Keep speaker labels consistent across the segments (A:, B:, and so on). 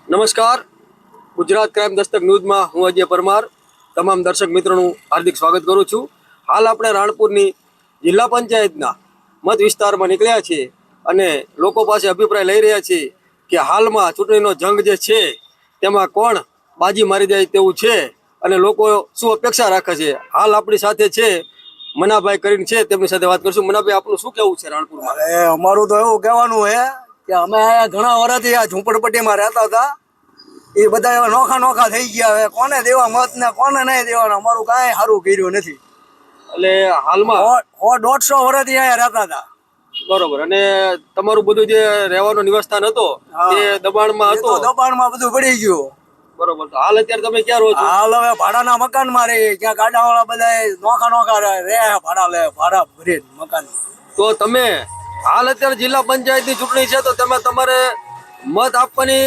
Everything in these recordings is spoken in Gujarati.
A: નમસ્કાર, ગુજરાત ક્રાઇમ દસ્તક ન્યૂઝમાં હું અજય પરમાર તમામ દર્શક મિત્રોનું હાર્દિક સ્વાગત કરું છું. હાલ આપણે રાણપુરની જિલ્લા પંચાયતના મત વિસ્તારમાં નીકળ્યા છીએ અને લોકો પાસે અભિપ્રાય લઈ રહ્યા છીએ કે હાલમાં ચૂંટણીનો જંગ જે છે તેમાં કોણ બાજી મારી જાય તેવું છે અને લોકો શું અપેક્ષા રાખે છે. હાલ આપણી સાથે છે મનાભાઈ કરીને છે, તેમની સાથે વાત કરશું. મનાભાઈ, આપનું શું કહેવું છે રાણપુરમાં?
B: અમારું તો એવું કહેવાનું છે કે અમે અહીંયા ઘણા વર્ષથી આ ઝૂંપડપટ્ટીમાં રહેતા હતા. એ બધા એવા નોખા નોખા થઈ ગયા. હવે કોને દેવા મત ને કોને નહીં દેવાના, અમારું કાંઈ સારું કર્યું નથી.
A: એટલે હાલમાં
B: 150 વર્ષથી અહીંયા રહેતા હતા.
A: બરોબર. અને તમારું બધું જે રહેવાનો નિવાસસ્થાન હતો એ દબાણમાં હતો?
B: દબાણમાં બધું પડી ગયું.
A: બરોબર. તો હાલ અત્યારે તમે ક્યાં રહો છો?
B: હાલ હવે ભાડાના મકાનમાં રહી. ત્યાં ગાડાવાળા બધા નોખા નોખા રહે, ભાડા લે, ભાડા ભરી મકાન.
A: તો તમે હાલ અત્યારે જિલ્લા પંચાયતની ચૂંટણી છે તો તમે તમારે મત આપવાની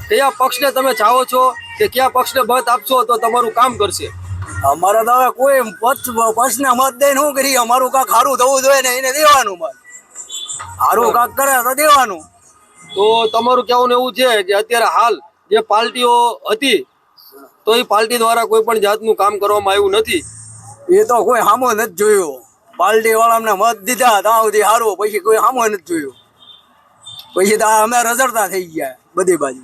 A: કયા પક્ષને તમે ચાહો છો કે કયા પક્ષને મત આપશો તો તમારું કામ કરશે?
B: અમારે તો હવે કોઈ પક્ષને મત દઈને શું કરીએ? અમારું કાંક સારું થવું જોઈએ ને એને દેવાનું મત. સારું કાંક કરે તો દેવાનું.
A: તો તમારું કહેવાનું એવું છે કે અત્યારે હાલ જે પાર્ટીઓ હતી તો એ પાર્ટી દ્વારા કોઈ પણ જાતનું કામ કરવામાં આવ્યું નથી.
B: એ તો કોઈ સામો નથી જોયું. પાર્ટી વાળાને મત દીધા ત્યાં સુધી સારું, પછી કોઈ સામો નથી જોયું. પછી તો અમે રઝળતા થઈ ગયા બધી બાજુ.